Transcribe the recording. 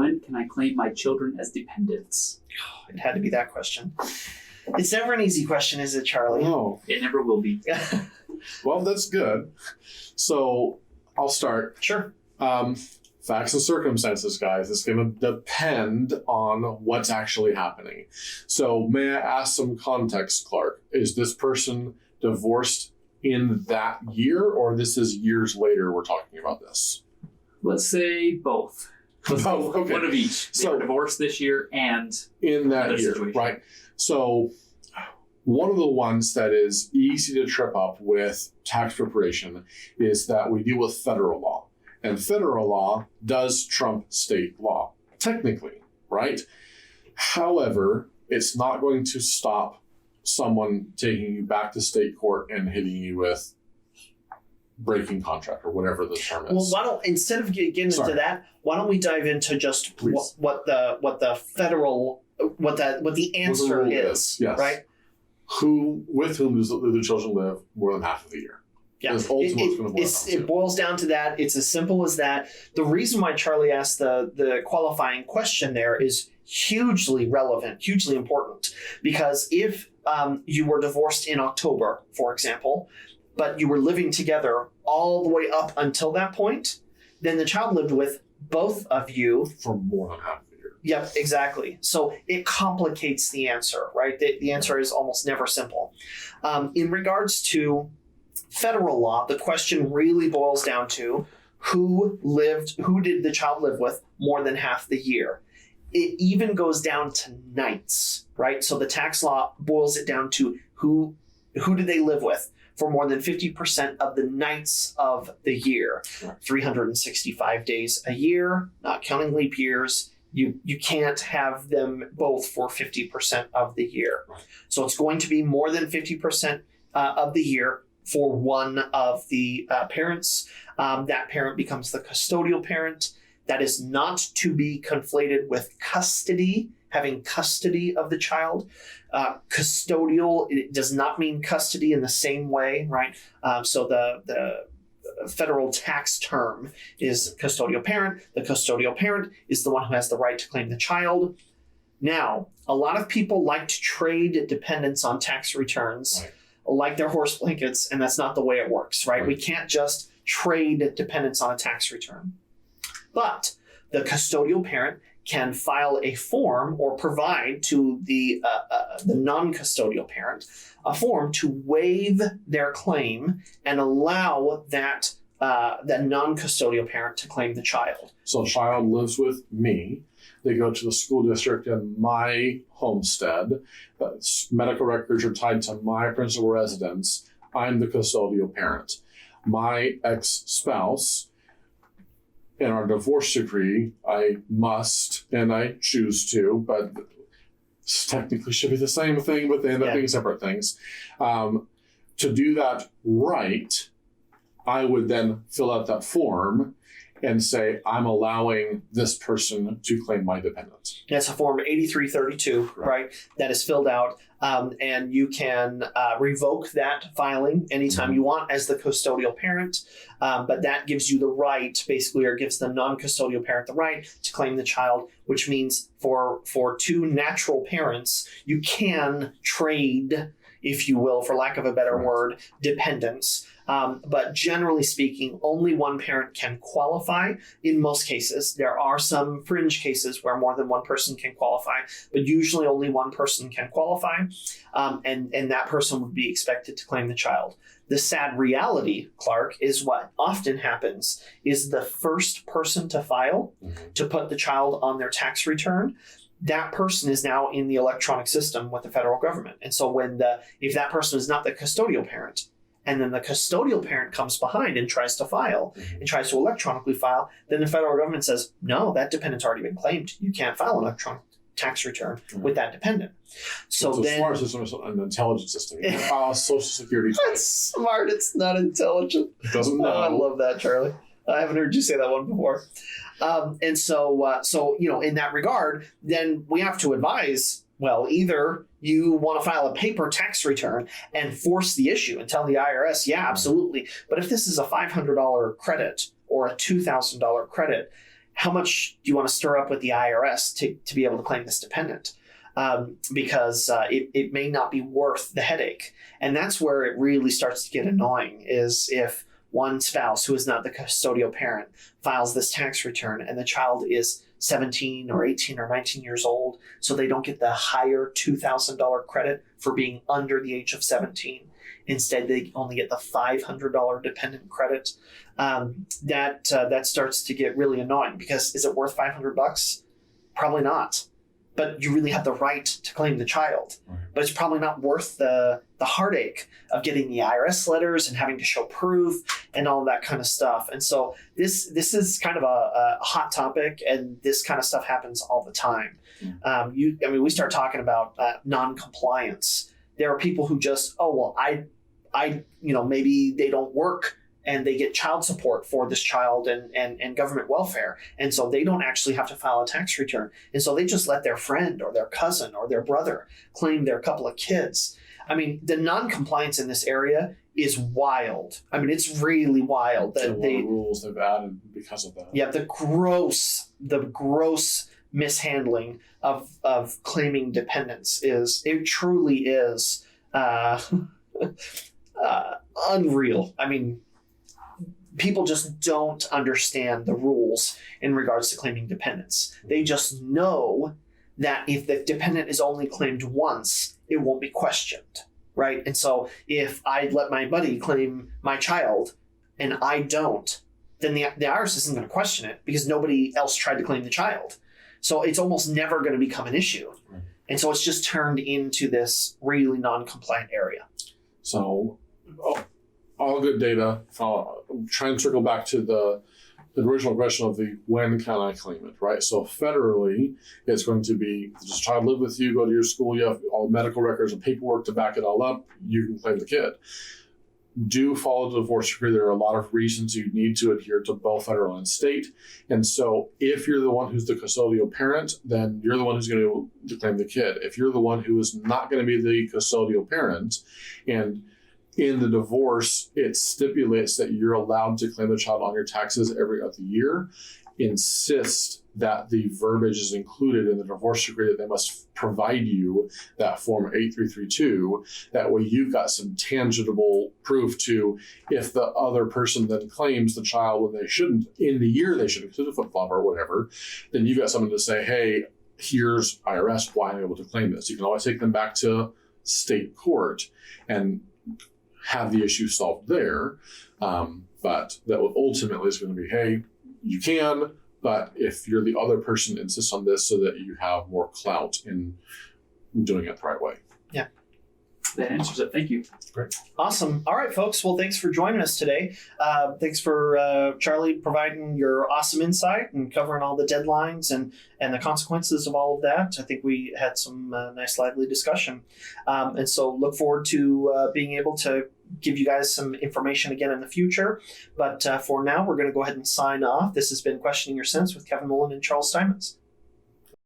when can I claim my children as dependents? It had to be that question. It's never an easy question, is it, Charlie? No. It never will be. Well, that's good. So I'll start. Sure. Facts and circumstances, guys. It's going to depend on what's actually happening. So may I ask some context, Clark? Is this person divorced in that year, or this is years later we're talking about this? Let's say both. Let's Both, go okay. one of each. They were divorced this year and in that Other year, situation. right? So one of the ones that is easy to trip up with tax preparation is that we deal with federal law. And federal law does trump state law, technically, right? However, it's not going to stop someone taking you back to state court and hitting you with breaking contract or whatever the term is. Well, why don't, instead of getting into that, why don't we dive into just Please. what the federal, what the answer rule is, yes. right? With whom do the children live more than half of the year? Yeah, It's ultimately gonna boil down to. it boils down to that. It's as simple as that. The reason why Charlie asked the qualifying question there is hugely relevant, hugely important, because if you were divorced in October, for example, but you were living together all the way up until that point, then the child lived with both of you For more than half of the year. Yep, exactly. So it complicates the answer, right? The answer is almost never simple. In regards to federal law, the question really boils down to who did the child live with more than half the year? It even goes down to nights, right? So the tax law boils it down to who did they live with for more than 50% of the nights of the year. 365 days a year, not counting leap years. You can't have them both for 50% of the year. So it's going to be more than 50% of the year for one of the parents. That parent becomes the custodial parent. That is not to be conflated with custody, having custody of the child. Custodial, it does not mean custody in the same way, right? So the federal tax term is custodial parent. The custodial parent is the one who has the right to claim the child. Now, a lot of people like to trade dependents on tax returns, Right. like their horse blankets, and that's not the way it works, right? Right. We can't just trade dependents on a tax return. But the custodial parent can file a form or provide to the non-custodial parent a form to waive their claim and allow that non-custodial parent to claim the child. So a child lives with me. They go to the school district in my homestead. Medical records are tied to my principal residence. I'm the custodial parent. My ex-spouse, in our divorce decree, I must, and I choose to, but technically should be the same thing, but they end up being separate things. To do that right, I would then fill out that form and say, I'm allowing this person to claim my dependent. That's a form 8332, right? That is filled out, and you can revoke that filing anytime you want as the custodial parent. But that gives you the right, basically, or gives the non-custodial parent the right to claim the child, which means for two natural parents, you can trade, if you will, for lack of a better word, dependents. But generally speaking, only one parent can qualify in most cases. There are some fringe cases where more than one person can qualify, but usually only one person can qualify, and that person would be expected to claim the child. The sad reality, Clark, is what often happens is the first person to file to put the child on their tax return, that person is now in the electronic system with the federal government. And so if that person is not the custodial parent, and then the custodial parent comes behind and tries to file and tries to electronically file, then the federal government says, no, that dependent's already been claimed. You can't file an electronic tax return with that dependent. So it's a then, smart system, an intelligent system. You can file a Social Security. that's smart. It's not intelligent. It doesn't know. Oh, I love that, Charlie. I haven't heard you say that one before. And so in that regard, then we have to advise, well, either you want to file a paper tax return and force the issue and tell the IRS, yeah, absolutely. But if this is a $500 credit or a $2,000 credit, how much do you want to stir up with the IRS to be able to claim this dependent? Because it may not be worth the headache. And that's where it really starts to get annoying, is if one spouse who is not the custodial parent files this tax return and the child is 17 or 18 or 19 years old, so they don't get the higher $2,000 credit for being under the age of 17. Instead, they only get the $500 dependent credit. That starts to get really annoying, because is it worth $500? Probably not. But you really have the right to claim the child. Right. But it's probably not worth the heartache of getting the IRS letters and having to show proof and all that kind of stuff. And so this is kind of a hot topic, and this kind of stuff happens all the time. We start talking about non-compliance. There are people who just, maybe they don't work and they get child support for this child and government welfare. And so they don't actually have to file a tax return. And so they just let their friend or their cousin or their brother claim their couple of kids. I mean, the non-compliance in this area is wild. I mean, it's really wild that the rules they've added because of that. Yeah, the gross mishandling of claiming dependence truly is unreal. I mean, people just don't understand the rules in regards to claiming dependence. They just know that if the dependent is only claimed once, it won't be questioned, right? And so if I let my buddy claim my child and I don't, then the IRS isn't going to question it, because nobody else tried to claim the child. So it's almost never going to become an issue. Right. And so it's just turned into this really non-compliant area. So, all good data. I'll try and circle back to the original question of the when can I claim it, right? So federally, it's going to be, does a child live with you, go to your school, you have all medical records and paperwork to back it all up, you can claim the kid. Do follow the divorce decree. There are a lot of reasons you need to adhere to both federal and state. And so if you're the one who's the custodial parent, then you're the one who's going to claim the kid. If you're the one who is not going to be the custodial parent, and in the divorce, it stipulates that you're allowed to claim the child on your taxes every other year, insist that the verbiage is included in the divorce decree, that they must provide you that form 8332. That way you've got some tangible proof to, if the other person then claims the child when they shouldn't, in the year they shouldn't, because of a flip-flop or whatever, then you've got someone to say, hey, here's IRS, why I'm able to claim this. You can always take them back to state court and have the issue solved there. But that ultimately is going to be, hey, you can, but if you're the other person, insist on this so that you have more clout in doing it the right way. Yeah. That answers it. Thank you. Great. Awesome. All right, folks. Well, thanks for joining us today. Thanks for Charlie providing your awesome insight and covering all the deadlines and the consequences of all of that. I think we had some nice, lively discussion. And so look forward to being able to give you guys some information again in the future. But for now, we're going to go ahead and sign off. This has been Questioning Your Sense with Kevin Mullen and Charles Steinmetz.